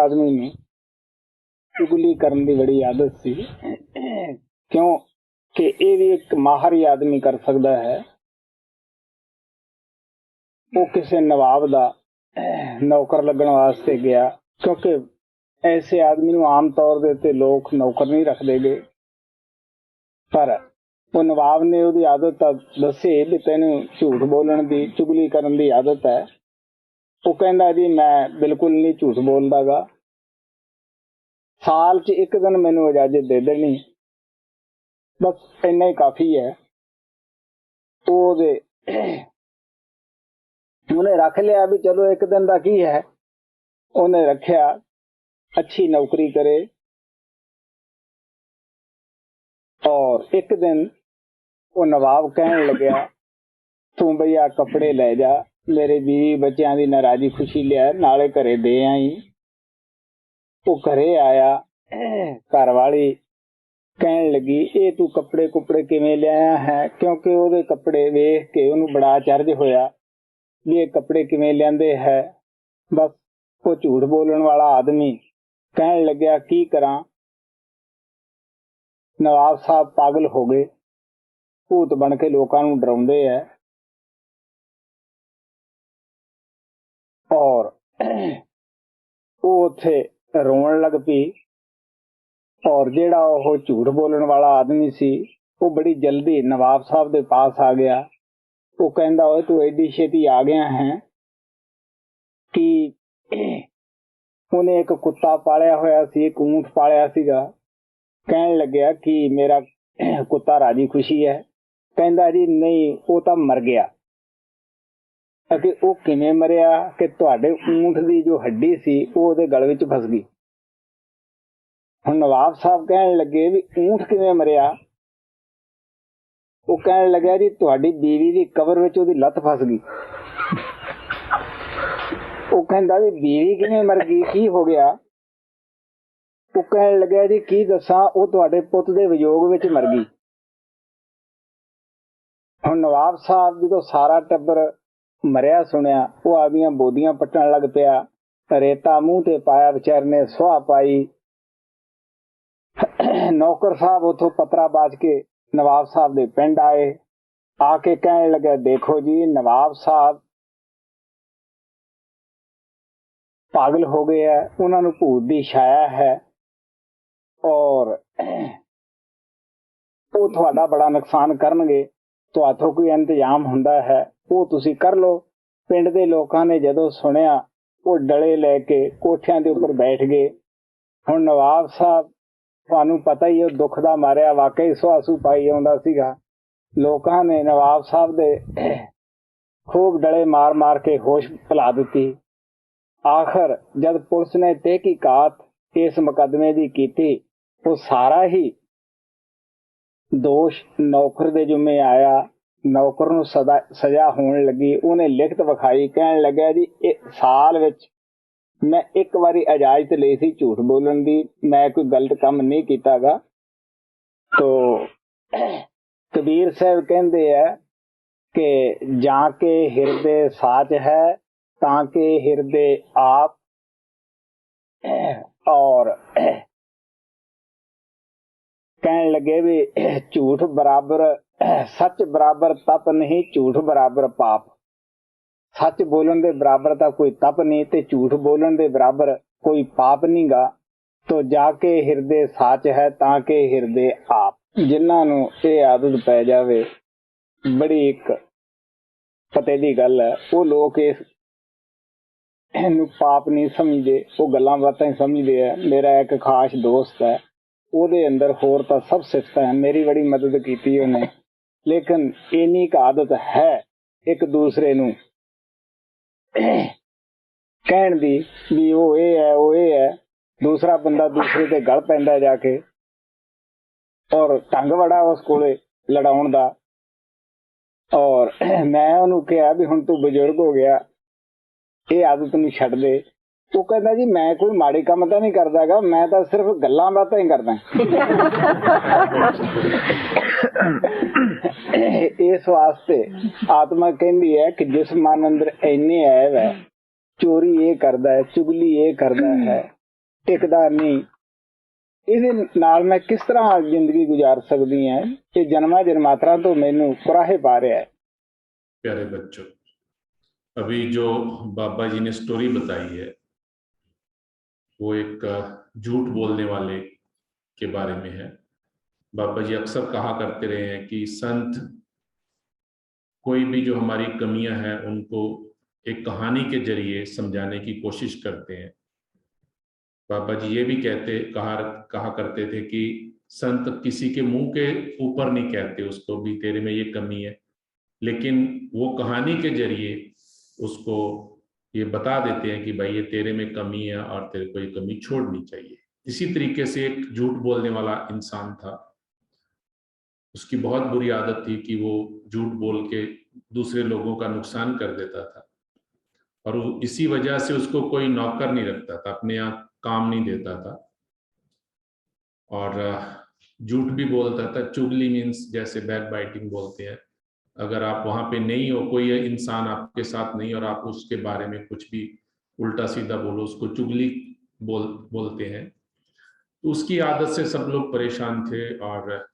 आदमी में चुगली करने की बड़ी आदत सी। क्यों कि ये भी एक माहर ही आदमी कर सकता है। वो किसी नवाब दा नौकर लगन वास्ते गया, क्योंकि ऐसे आदमी को आम तौर देते लोग नौकर नहीं रखते गए, पर वो नवाब ने उसकी आदत दसी भी तेन झूठ बोलन की चुगली करने की आदत है। वो कहता जी मैं बिल्कुल नहीं झूठ बोलता गा, साल च एक दिन मैनू इजाजत दे देनी, बस इन्ना ही काफी है। उन्हें रख लिया भी चलो एक दिन का की है। उन्हें रखा अच्छी नौकरी करे, और एक दिन वो नवाब कहने लग्या तू भैया कपड़े ले जा, मेरे बीवी बच्चों की नाराजी खुशी लिया नाले घरे दे आई। वो घरे आया, घर वाली कहने लगी ये तू कपड़े कुपड़े किवें लिया है, क्योंकि ओदे कपड़े वेख के उन्हें बड़ा चर्ज होया भी ये कपड़े किवें लियांदे है। बस वो झूठ बोलने वाला आदमी कहने लग्या की करा, नवाब साहब पागल हो गए, भूत बन के लोगों को डराउंदे है। और वो उथे रोन लग पी, और जेड़ा वो झूठ बोलने वाला आदमी सी वो बड़ी जल्दी नवाब साहब के पास आ गया। वो कहंदा ओए तू एडी छेती आ गया है कि उन्हें एक कुत्ता पालिया होया सी, एक ऊंट पालिया सीगा। कहने लग्या कि मेरा कुत्ता राजी खुशी है। कहंदा जी नहीं वो तो मर गया। अगे वो किवें मरिया कि तुहाडे ऊंट की जो हड्डी सी वो उहदे गल विच फस गई। हुण नवाब साहब कहने लगे भी ऊंट किवें मरिया। वो कहने लग्या जी तुहाडी बीवी की कबर विच उहदी लत्त फस गई। वो कहंदा भी बीवी किवें मर गई, की हो गया। वो कहने लग्या जी की दसा, वो तुहाडे पुत दे वियोग विच मर गई। हुण नवाब साहब जो सारा टब्बर मरिया सुनिया वो आदियां बोदियां पट्टन लग पिया, रेता मुंह ते पाया, बेचारे ने सुहा पाई। नौकर साहब उथों पतरा बाज के नवाब साहब दे पिंड आए, आके कहने लगे देखो जी नवाब साहब पागल हो गए है, उन्होंने भूत दी छाया है, और वो थोड़ा बड़ा नुकसान करनगे, तो हाथों कोई इंतजाम हुंदा है वो तुसी कर लो। पिंड दे लोकां ने जदों सुनिया वो डले लेके कोठियां दे उपर बैठ गए। हुण नवाब साहब तुहानू पता ही है दुख दा मारिया वाकई सुहासू पाई आउंदा सीगा। लोकां ने नवाब साहब दे खूब डले मार मार के होश भुला दिती। आखिर जब पुलिस ने तहकीकात इस मुकदमे की कीती, वो सारा ही दोष नौकर दे जुम्मे आया। नौकर नूं सजा होने लगी। उन्हें लिखत विखाई, कहने लग्या जी साल विच मैं एक बारी इजाजत ली सी झूठ बोलन दी, मैं कोई गलत काम नहीं कीता गा। तो कबीर साहब कहंदे है कि जाके हिरदे साच है ताके हिरदे आप, और कहने लगे भी झूठ बराबर सच बराबर तप नहीं, झूठ बराबर पाप। सच बोलन दे बराबर ता कोई तप नहीं, ते झूठ बोलन दे बराबर कोई पाप नहीं गा। तो जाके हिरदे साच है ताके हिरदे आप। जिन्हां नूं ये आदत पै जावे बड़ी एक पते दी गल है, वो लोग इस पाप नहीं समझते, वो गल्लां बातां समझते है। मेरा एक खास दोस्त है, ਉਹਦੇ अंदर होर तो सब सिफत है, मेरी बड़ी मदद की उन्हें, लेकिन इन्नी का आदत है एक दूसरे नूं कहण दी भी वो ये है, दूसरा बंदा दूसरे ते गल पैंदा जाके, और ढंग बड़ा उस कोले लड़ाउण दा। और मैं उन्होंने कहा भी हुण तू बजुर्ग हो गया, ये आदत नूं छड्ड दे। वो कहता जी मैं कोई माड़ी काम तो नहीं करता गा, मैं तो सिर्फ गल्लां बातां ही करदा। इस वास्ते आत्मा कहती है कि जिस मन अंदर इन्ने ऐब है, चोरी ये करदा है, चुगली ये करदा है, टिकदा नहीं। ਇਹਦੇ ਨਾਲ मैं किस तरह जिंदगी गुजार सकती है कि जन्मा जन्मांतरा तो मैनू कुराहे पा रहा है। प्यारे बच्चों, अभी जो बाबा जी ने स्टोरी बताई है वो एक झूठ बोलने वाले के बारे में है। बाबा जी अक्सर कहा करते रहे हैं कि संत कोई भी जो हमारी कमियां हैं उनको एक कहानी के जरिए समझाने की कोशिश करते हैं। बाबा जी ये भी कहा करते थे कि संत किसी के मुंह के ऊपर नहीं कहते उसको भी तेरे में ये कमी है, लेकिन वो कहानी के जरिए उसको ये बता देते हैं कि भाई ये तेरे में कमी है और तेरे को ये कमी छोड़नी चाहिए। इसी तरीके से एक झूठ बोलने वाला इंसान था। उसकी बहुत बुरी आदत थी कि वो झूठ बोल के दूसरे लोगों का नुकसान कर देता था, और इसी वजह से उसको कोई नौकर नहीं रखता था, अपने यहाँ काम नहीं देता था, और झूठ भी बोलता था। चुगली मीन्स जैसे बैक बाइटिंग बोलते हैं। अगर आप वहां पे नहीं हो, कोई इंसान आपके साथ नहीं और आप उसके बारे में कुछ भी उल्टा सीधा बोलो, उसको चुगली बोलते हैं। तो उसकी आदत से सब लोग परेशान थे, और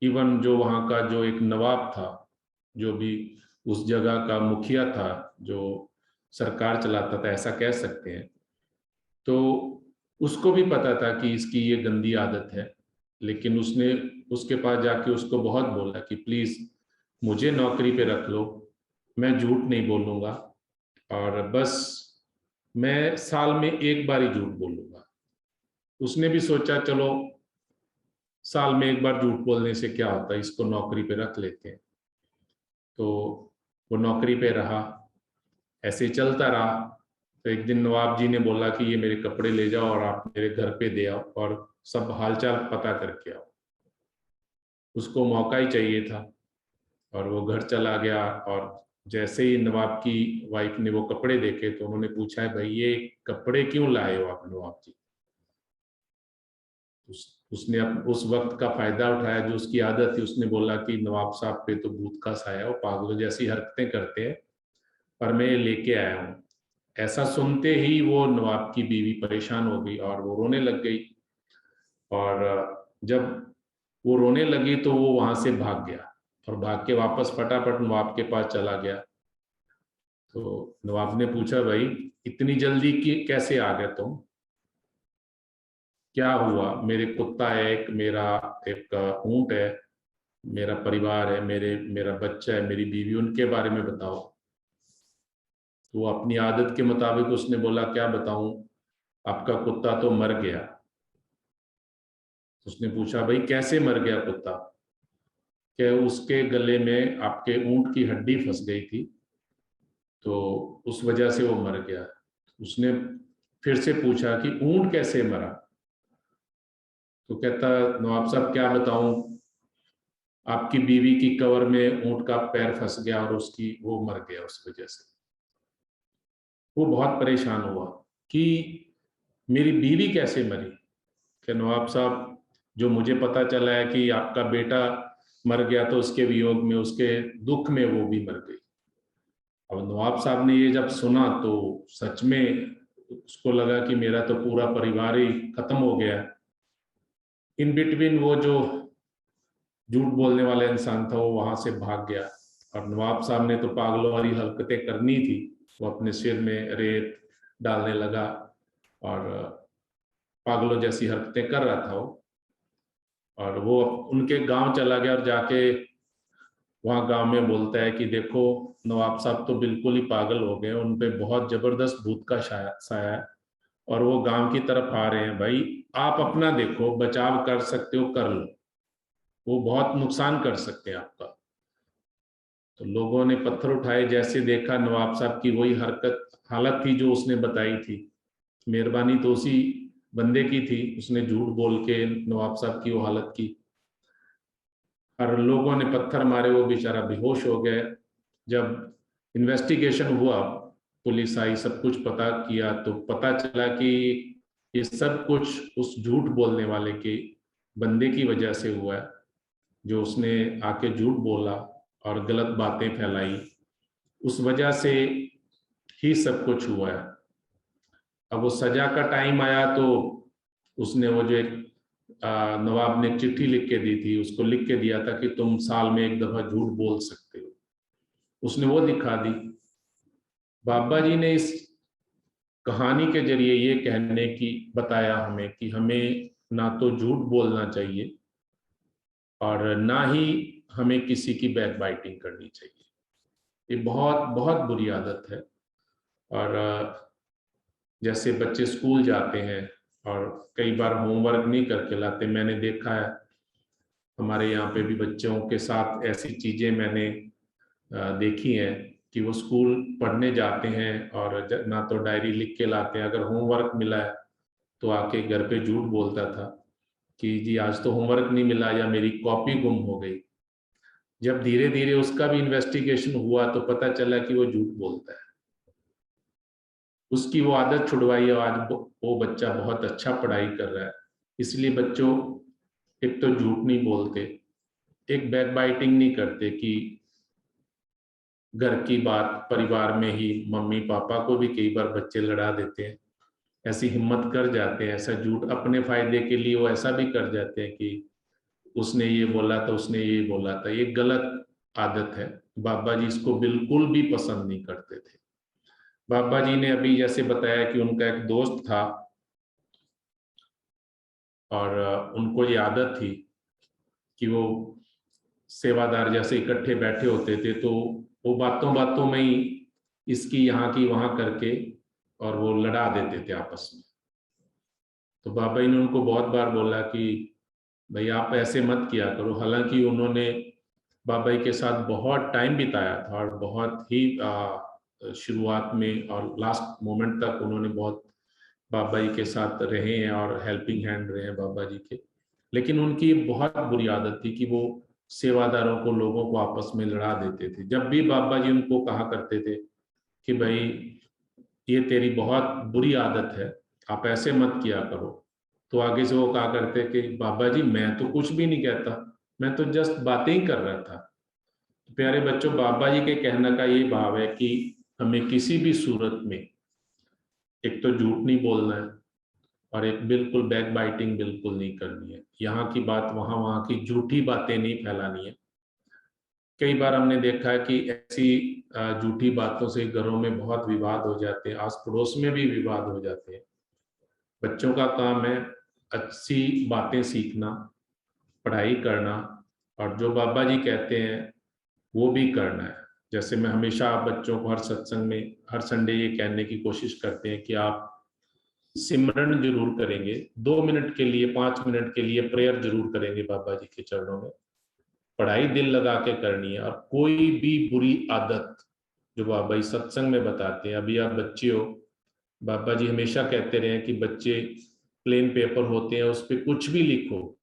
इवन जो वहाँ का जो एक नवाब था, जो भी उस जगह का मुखिया था, जो सरकार चलाता था ऐसा कह सकते हैं, तो उसको भी पता था कि इसकी ये गंदी आदत है। लेकिन उसने उसके पास जाके उसको बहुत बोला कि प्लीज मुझे नौकरी पे रख लो, मैं झूठ नहीं बोलूंगा, और बस मैं साल में एक बार ही झूठ बोलूंगा। उसने भी सोचा चलो साल में एक बार झूठ बोलने से क्या होता है, इसको नौकरी पे रख लेते हैं। तो वो नौकरी पे रहा, ऐसे ही चलता रहा। तो एक दिन नवाब जी ने बोला कि ये मेरे कपड़े ले जाओ और आप मेरे घर पे दे आओ और सब हालचाल पता करके आओ। उसको मौका ही चाहिए था, और वो घर चला गया। और जैसे ही नवाब की वाइफ ने वो कपड़े देखे तो उन्होंने पूछा है भाई ये कपड़े क्यों लाए हो आप नवाब जी। उसने उस वक्त का फायदा उठाया, जो उसकी आदत थी। उसने बोला कि नवाब साहब पे तो भूत का साया, वो पागलों जैसी हरकतें करते हैं, पर मैं ये लेके आया हूँ। ऐसा सुनते ही वो नवाब की बीवी परेशान हो गई और वो रोने लग गई। और जब वो रोने लगी तो वो वहां से भाग गया, और भाग के वापस फटाफट नवाब के पास चला गया। तो नवाब ने पूछा भाई इतनी जल्दी की कैसे आ गए तुम, क्या हुआ? मेरे कुत्ता है एक, मेरा एक ऊंट है, मेरा परिवार है, मेरा बच्चा है, मेरी बीवी, उनके बारे में बताओ। तो वो अपनी आदत के मुताबिक उसने बोला क्या बताऊं, आपका कुत्ता तो मर गया। उसने पूछा भाई कैसे मर गया कुत्ता? कि उसके गले में आपके ऊंट की हड्डी फंस गई थी, तो उस वजह से वो मर गया। उसने फिर से पूछा कि ऊंट कैसे मरा? तो कहता नवाब साहब क्या बताऊं, आपकी बीवी की कवर में ऊंट का पैर फंस गया और उसकी वो मर गया उस वजह से। वो बहुत परेशान हुआ कि मेरी बीवी कैसे मरी। कि नवाब साहब जो मुझे पता चला है कि आपका बेटा मर गया, तो उसके वियोग में, उसके दुख में वो भी मर गई। अब नवाब साहब ने ये जब सुना तो सच में उसको लगा कि मेरा तो पूरा परिवार ही खत्म हो गया। इन बिटवीन वो जो झूठ बोलने वाला इंसान था वो वहां से भाग गया, और नवाब साहब ने तो पागलों वाली हरकतें करनी थी। वो अपने सिर में रेत डालने लगा और पागलों जैसी हरकतें कर रहा था वो। और वो उनके गांव चला गया और जाके वहाँ गांव में बोलता है कि देखो नवाब साहब तो बिल्कुल ही पागल हो गए, उन पे बहुत जबरदस्त भूत का साया है और वो गांव की तरफ आ रहे हैं। भाई आप अपना देखो, बचाव कर सकते हो कर लो, वो बहुत नुकसान कर सकते हैं आपका। तो लोगों ने पत्थर उठाए, जैसे देखा नवाब साहब की वही हालत थी जो उसने बताई थी। मेहरबानी तो उसी बंदे की थी, उसने झूठ बोल के नवाब साहब की वो हालत की। और लोगों ने पत्थर मारे, वो बेचारा बेहोश हो गया। जब इन्वेस्टिगेशन हुआ, पुलिस आई, सब कुछ पता किया, तो पता चला कि ये सब कुछ उस झूठ बोलने वाले के बंदे की वजह से हुआ है, जो उसने आके झूठ बोला और गलत बातें फैलाई, उस वजह से ही सब कुछ हुआ है। अब वो सजा का टाइम आया तो उसने वो जो एक नवाब ने चिट्ठी लिख के दी थी, उसको लिख के दिया था कि तुम साल में एक दफा झूठ बोल सकते हो, उसने वो दिखा दी। बाबा जी ने इस कहानी के जरिए ये कहने की बताया हमें कि हमें ना तो झूठ बोलना चाहिए और ना ही हमें किसी की बैक बाइटिंग करनी चाहिए। ये बहुत बहुत बुरी आदत है। और जैसे बच्चे स्कूल जाते हैं और कई बार होमवर्क नहीं करके लाते, मैंने देखा है हमारे यहाँ पे भी बच्चों के साथ ऐसी चीजें मैंने देखी हैं कि वो स्कूल पढ़ने जाते हैं और ना तो डायरी लिख के लाते हैं, अगर होमवर्क मिला है तो आके घर पे झूठ बोलता था कि जी आज तो होमवर्क नहीं मिला या मेरी कॉपी गुम हो गई। जब धीरे धीरे उसका भी इन्वेस्टिगेशन हुआ तो पता चला कि वो झूठ बोलता है। उसकी वो आदत छुड़वाई और आज वो बच्चा बहुत अच्छा पढ़ाई कर रहा है। इसलिए बच्चों एक तो झूठ नहीं बोलते, एक बैक बाइटिंग नहीं करते कि घर की बात परिवार में ही मम्मी पापा को भी कई बार बच्चे लड़ा देते हैं, ऐसी हिम्मत कर जाते हैं, ऐसा झूठ अपने फायदे के लिए वो ऐसा भी कर जाते हैं कि उसने ये बोला था, उसने ये बोला था। ये गलत आदत है। बाबा जी इसको बिल्कुल भी पसंद नहीं करते थे। बाबा जी ने अभी जैसे बताया कि उनका एक दोस्त था और उनको ये आदत थी कि वो सेवादार जैसे इकट्ठे बैठे होते थे तो वो बातों बातों में ही इसकी यहाँ की वहां करके और वो लड़ा देते थे आपस में। तो बाबा जी ने उनको बहुत बार बोला कि भाई आप ऐसे मत किया करो। हालांकि उन्होंने बाबा जी के साथ बहुत टाइम बिताया था और बहुत ही शुरुआत में और लास्ट मोमेंट तक उन्होंने बहुत बाबा जी के साथ रहे हैं और हेल्पिंग हैंड रहे हैं बाबा जी के। लेकिन उनकी बहुत बुरी आदत थी कि वो सेवादारों को, लोगों को आपस में लड़ा देते थे। जब भी बाबा जी उनको कहा करते थे कि भाई ये तेरी बहुत बुरी आदत है, आप ऐसे मत किया करो, तो आगे से वो कहा करते कि बाबा जी मैं तो कुछ भी नहीं कहता, मैं तो जस्ट बातें ही कर रहा था। तो प्यारे बच्चों, बाबा जी के कहने का ये भाव है कि हमें किसी भी सूरत में एक तो झूठ नहीं बोलना है और एक बिल्कुल बैक बाइटिंग बिल्कुल नहीं करनी है। यहाँ की बात वहां, वहां की झूठी बातें नहीं फैलानी है। कई बार हमने देखा है कि ऐसी झूठी बातों से घरों में बहुत विवाद हो जाते हैं, आस पड़ोस में भी विवाद हो जाते हैं। बच्चों का काम है अच्छी बातें सीखना, पढ़ाई करना और जो बाबा जी कहते हैं वो भी करना है। जैसे मैं हमेशा बच्चों को हर सत्संग में हर संडे ये कहने की कोशिश करते हैं कि आप सिमरन जरूर करेंगे, 2 मिनट के लिए, 5 मिनट के लिए प्रेयर जरूर करेंगे बाबा जी के चरणों में। पढ़ाई दिल लगा के करनी है और कोई भी बुरी आदत जो बाबा जी सत्संग में बताते हैं, अभी आप बच्चे हो, बाबा जी हमेशा कहते रहे कि बच्चे प्लेन पेपर होते हैं, उस पर कुछ भी लिखो,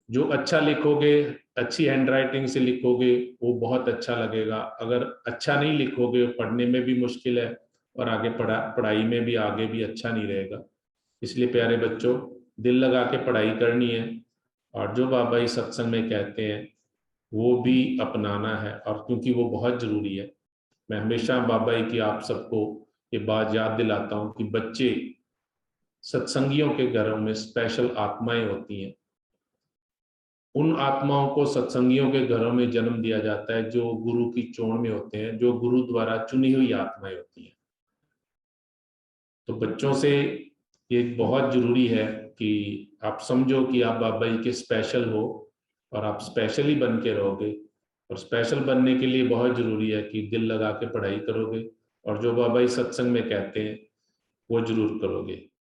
जो अच्छा लिखोगे, अच्छी हैंडराइटिंग से लिखोगे वो बहुत अच्छा लगेगा। अगर अच्छा नहीं लिखोगे, पढ़ने में भी मुश्किल है और आगे पढ़ाई में भी आगे भी अच्छा नहीं रहेगा। इसलिए प्यारे बच्चों, दिल लगा के पढ़ाई करनी है और जो बाबा जी सत्संग में कहते हैं वो भी अपनाना है, और क्योंकि वो बहुत जरूरी है। मैं हमेशा बाबा जी की आप सबको ये बात याद दिलाता हूँ कि बच्चे सत्संगियों के घरों में स्पेशल आत्माएं होती हैं। उन आत्माओं को सत्संगियों के घरों में जन्म दिया जाता है जो गुरु की चोण में होते हैं, जो गुरु द्वारा चुनी हुई आत्माएं होती हैं। तो बच्चों से ये बहुत जरूरी है कि आप समझो कि आप बाबा जी के स्पेशल हो और आप स्पेशली बन के रहोगे। और स्पेशल बनने के लिए बहुत जरूरी है कि दिल लगा के पढ़ाई करोगे और जो बाबा जी सत्संग में कहते हैं वो जरूर करोगे।